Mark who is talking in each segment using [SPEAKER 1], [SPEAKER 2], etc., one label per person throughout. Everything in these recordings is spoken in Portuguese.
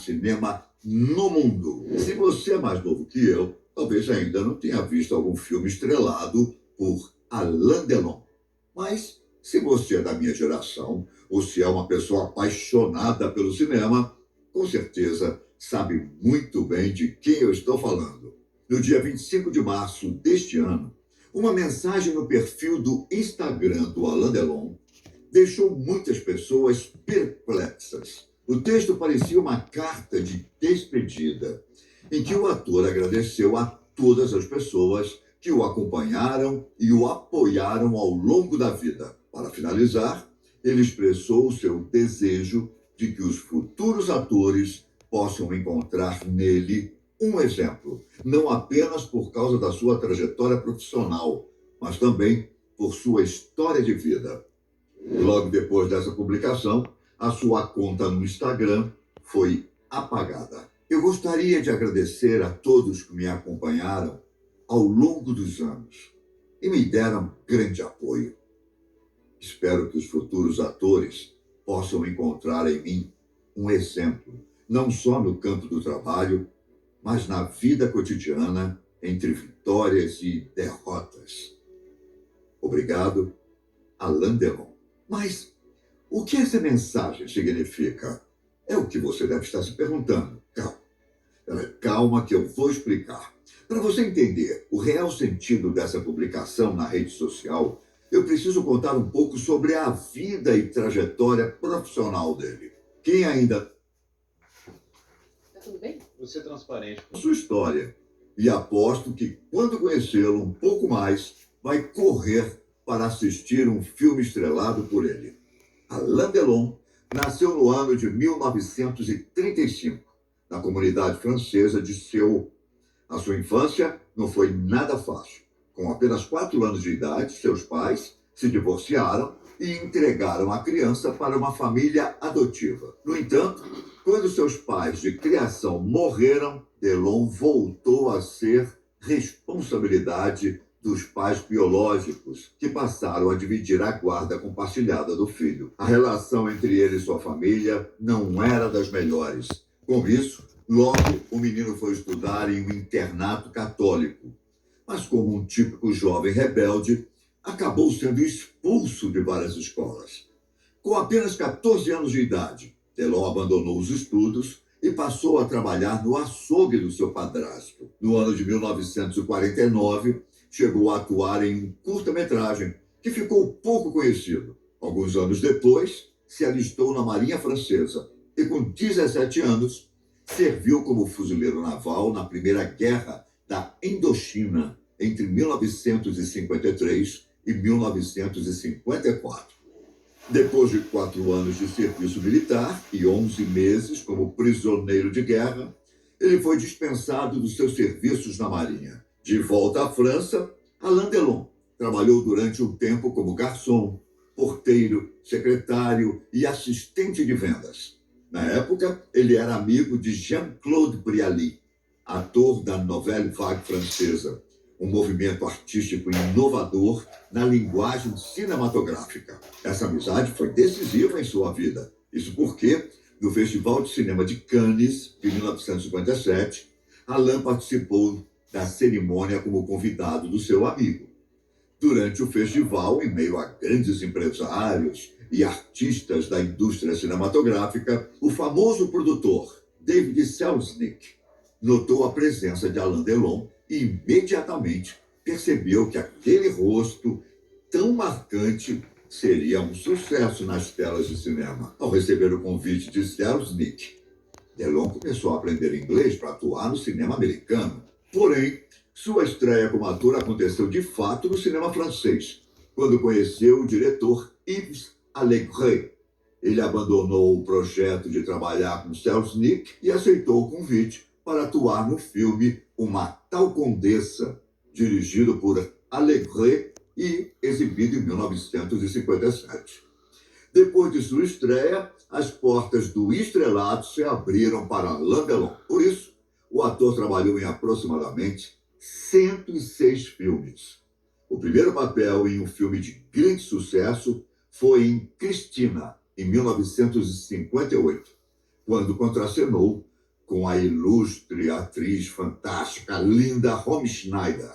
[SPEAKER 1] cinema no mundo. Se você é mais novo que eu, talvez ainda não tenha visto algum filme estrelado por Alain Delon. Mas, se você é da minha geração, ou se é uma pessoa apaixonada pelo cinema, com certeza sabe muito bem de quem eu estou falando. No dia 25 de março deste ano, uma mensagem no perfil do Instagram do Alain Delon deixou muitas pessoas perplexas. O texto parecia uma carta de despedida, em que o ator agradeceu a todas as pessoas que o acompanharam e o apoiaram ao longo da vida. Para finalizar, ele expressou o seu desejo de que os futuros atores possam encontrar nele um exemplo, não apenas por causa da sua trajetória profissional, mas também por sua história de vida. Logo depois dessa publicação, a sua conta no Instagram foi apagada. Eu gostaria de agradecer a todos que me acompanharam ao longo dos anos e me deram grande apoio. Espero que os futuros atores possam encontrar em mim um exemplo, não só no campo do trabalho, mas na vida cotidiana, entre vitórias e derrotas. Obrigado, Alain Delon. Mas o que essa mensagem significa? É o que você deve estar se perguntando. Calma que eu vou explicar. Para você entender o real sentido dessa publicação na rede social, eu preciso contar um pouco sobre a vida e trajetória profissional dele. Quem ainda...
[SPEAKER 2] Tá tudo bem?
[SPEAKER 3] Você é transparente.
[SPEAKER 1] Sua história. E aposto que, quando conhecê-lo um pouco mais, vai correr para assistir um filme estrelado por ele. Alain Delon nasceu no ano de 1935, na comunidade francesa de Sceaux. A sua infância não foi nada fácil. Com apenas 4 anos de idade, seus pais se divorciaram e entregaram a criança para uma família adotiva. No entanto, quando seus pais de criação morreram, Delon voltou a ser responsabilidade dos pais biológicos, que passaram a dividir a guarda compartilhada do filho. A relação entre ele e sua família não era das melhores. Com isso, logo o menino foi estudar em um internato católico. Mas como um típico jovem rebelde, acabou sendo expulso de várias escolas. Com apenas 14 anos de idade, Delon abandonou os estudos e passou a trabalhar no açougue do seu padrasto. No ano de 1949, chegou a atuar em um curta-metragem que ficou pouco conhecido. Alguns anos depois, se alistou na Marinha Francesa e, com 17 anos, serviu como fuzileiro naval na Primeira Guerra da Indochina, entre 1953 e 1954. Depois de 4 anos de serviço militar e 11 meses como prisioneiro de guerra, ele foi dispensado dos seus serviços na Marinha. De volta à França, Alain Delon trabalhou durante um tempo como garçom, porteiro, secretário e assistente de vendas. Na época, ele era amigo de Jean-Claude Brialy, ator da Nouvelle Vague francesa, um movimento artístico inovador na linguagem cinematográfica. Essa amizade foi decisiva em sua vida. Isso porque, no Festival de Cinema de Cannes, de 1957, Alain participou da cerimônia como convidado do seu amigo. Durante o festival, em meio a grandes empresários e artistas da indústria cinematográfica, o famoso produtor David Selznick notou a presença de Alain Delon e imediatamente percebeu que aquele rosto tão marcante seria um sucesso nas telas de cinema. Ao receber o convite de Selznick, Delon começou a aprender inglês para atuar no cinema americano. Porém, sua estreia como ator aconteceu de fato no cinema francês, quando conheceu o diretor Yves Allégret. Ele abandonou o projeto de trabalhar com Selznick e aceitou o convite para atuar no filme Uma Tal Condessa, dirigido por Allégret e exibido em 1957. Depois de sua estreia, as portas do estrelato se abriram para Alain Delon. Por isso, o ator trabalhou em aproximadamente 106 filmes. O primeiro papel em um filme de grande sucesso foi em Cristina, em 1958, quando contracenou com a ilustre atriz fantástica Linda Homschneider,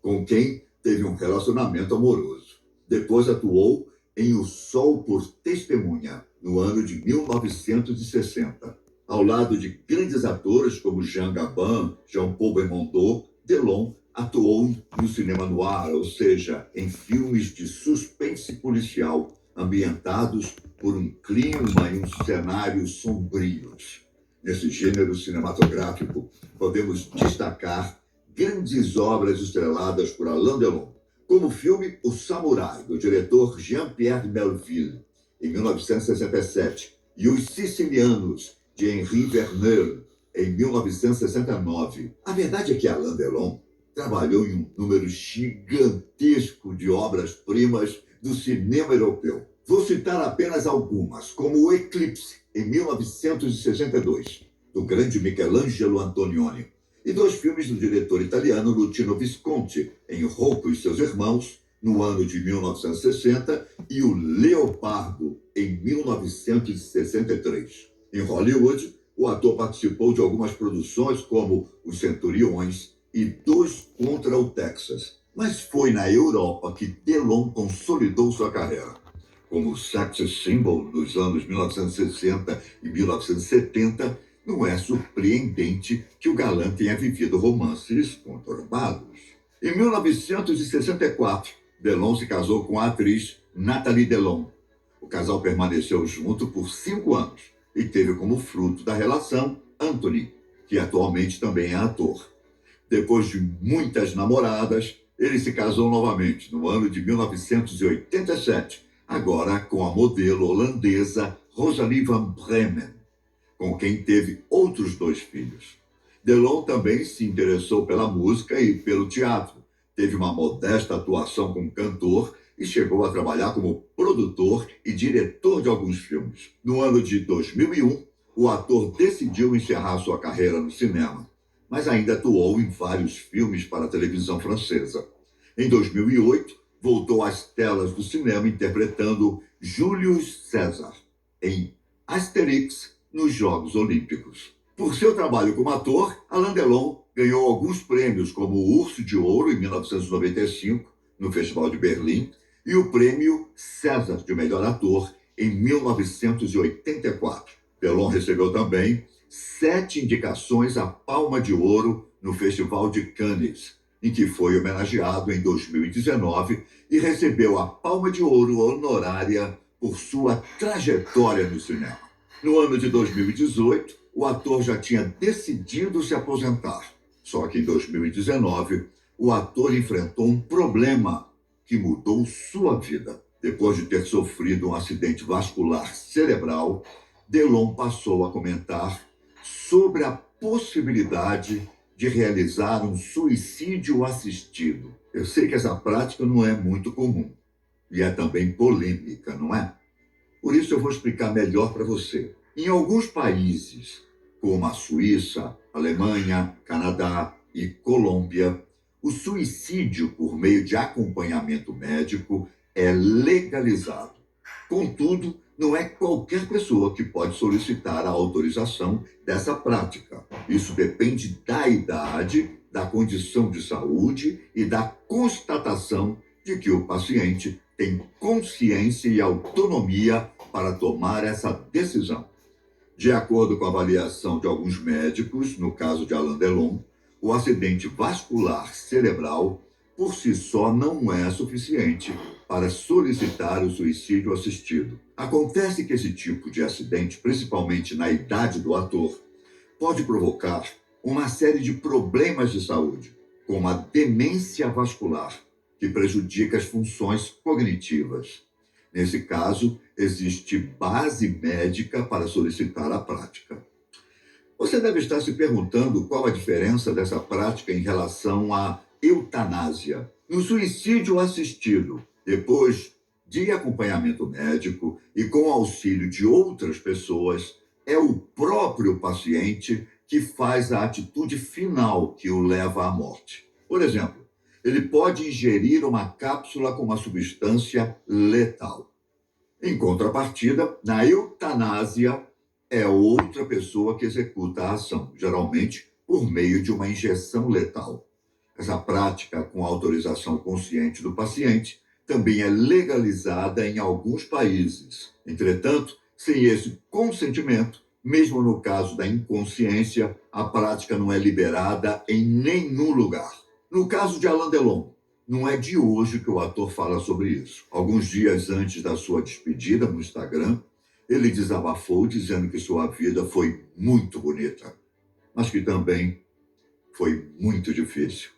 [SPEAKER 1] com quem teve um relacionamento amoroso. Depois atuou em O Sol por Testemunha, no ano de 1960. Ao lado de grandes atores como Jean Gabin, Jean-Paul Belmondo, Delon atuou no cinema noir, ou seja, em filmes de suspense policial, ambientados por um clima e um cenário sombrios. Nesse gênero cinematográfico, podemos destacar grandes obras estreladas por Alain Delon, como o filme O Samurai, do diretor Jean-Pierre Melville, em 1967, e Os Sicilianos, de Henri Verneuil, em 1969. A verdade é que Alain Delon trabalhou em um número gigantesco de obras-primas do cinema europeu. Vou citar apenas algumas, como O Eclipse, em 1962, do grande Michelangelo Antonioni, e dois filmes do diretor italiano Luchino Visconti, em Rocco e seus Irmãos, no ano de 1960, e O Leopardo, em 1963. Em Hollywood, o ator participou de algumas produções como Os Centuriões e Dois contra o Texas, mas foi na Europa que Delon consolidou sua carreira. Como sex symbol nos anos 1960 e 1970, não é surpreendente que o galã tenha vivido romances conturbados. Em 1964, Delon se casou com a atriz Nathalie Delon. O casal permaneceu junto por 5 anos e teve como fruto da relação Anthony, que atualmente também é ator. Depois de muitas namoradas, ele se casou novamente no ano de 1987, agora com a modelo holandesa Rosalie van Bremen, com quem teve outros 2 filhos. Delon também se interessou pela música e pelo teatro. Teve uma modesta atuação como cantor e chegou a trabalhar como produtor e diretor de alguns filmes. No ano de 2001, o ator decidiu encerrar sua carreira no cinema, mas ainda atuou em vários filmes para a televisão francesa. Em 2008, voltou às telas do cinema interpretando Julius César em Asterix nos Jogos Olímpicos. Por seu trabalho como ator, Alain Delon ganhou alguns prêmios, como o Urso de Ouro, em 1995, no Festival de Berlim, e o prêmio César de Melhor Ator, em 1984. Delon recebeu também 7 indicações à Palma de Ouro no Festival de Cannes, em que foi homenageado em 2019 e recebeu a Palma de Ouro honorária por sua trajetória no cinema. No ano de 2018, o ator já tinha decidido se aposentar. Só que em 2019, o ator enfrentou um problema que mudou sua vida. Depois de ter sofrido um acidente vascular cerebral, Delon passou a comentar sobre a possibilidade de realizar um suicídio assistido. Eu sei que essa prática não é muito comum e é também polêmica, não é? Por isso eu vou explicar melhor para você. Em alguns países, como a Suíça, Alemanha, Canadá e Colômbia, o suicídio por meio de acompanhamento médico é legalizado. Contudo, não é qualquer pessoa que pode solicitar a autorização dessa prática. Isso depende da idade, da condição de saúde e da constatação de que o paciente tem consciência e autonomia para tomar essa decisão. De acordo com a avaliação de alguns médicos, no caso de Alain Delon, o acidente vascular cerebral por si só não é suficiente para solicitar o suicídio assistido. Acontece que esse tipo de acidente, principalmente na idade do ator, pode provocar uma série de problemas de saúde, como a demência vascular, que prejudica as funções cognitivas. Nesse caso, existe base médica para solicitar a prática. Você deve estar se perguntando qual a diferença dessa prática em relação à eutanásia. No suicídio assistido, depois de acompanhamento médico e com auxílio de outras pessoas, é o próprio paciente que faz a atitude final que o leva à morte. Por exemplo, ele pode ingerir uma cápsula com uma substância letal. Em contrapartida, na eutanásia, é outra pessoa que executa a ação, geralmente por meio de uma injeção letal. Essa prática, com autorização consciente do paciente, também é legalizada em alguns países. Entretanto, sem esse consentimento, mesmo no caso da inconsciência, a prática não é liberada em nenhum lugar. No caso de Alain Delon, não é de hoje que o ator fala sobre isso. Alguns dias antes da sua despedida no Instagram, ele desabafou dizendo que sua vida foi muito bonita, mas que também foi muito difícil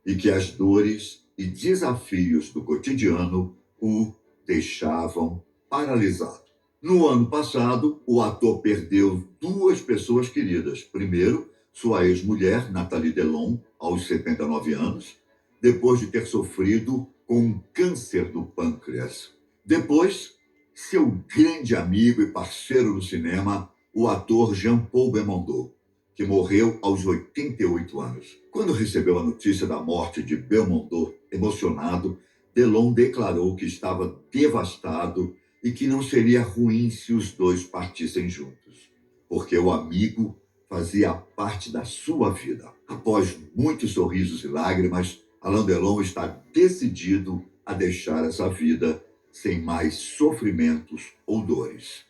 [SPEAKER 1] e que as dores e desafios do cotidiano o deixavam paralisado. No ano passado, o ator perdeu duas pessoas queridas. Primeiro, sua ex-mulher, Nathalie Delon, aos 79 anos, depois de ter sofrido com um câncer do pâncreas. Depois, seu grande amigo e parceiro no cinema, o ator Jean-Paul Belmondo, que morreu aos 88 anos. Quando recebeu a notícia da morte de Belmondo, emocionado, Delon declarou que estava devastado e que não seria ruim se os dois partissem juntos, porque o amigo fazia parte da sua vida. Após muitos sorrisos e lágrimas, Alain Delon está decidido a deixar essa vida sem mais sofrimentos ou dores.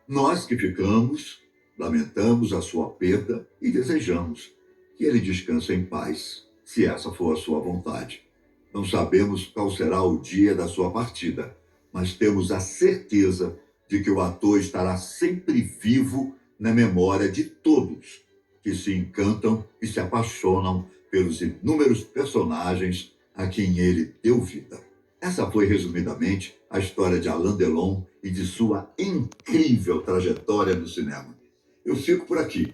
[SPEAKER 1] Nós que ficamos, lamentamos a sua perda e desejamos que ele descanse em paz, se essa for a sua vontade. Não sabemos qual será o dia da sua partida, mas temos a certeza de que o ator estará sempre vivo na memória de todos que se encantam e se apaixonam pelos inúmeros personagens a quem ele deu vida. Essa foi, resumidamente, a história de Alain Delon e de sua incrível trajetória no cinema. Eu fico por aqui,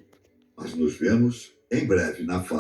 [SPEAKER 1] mas nos vemos em breve na fala.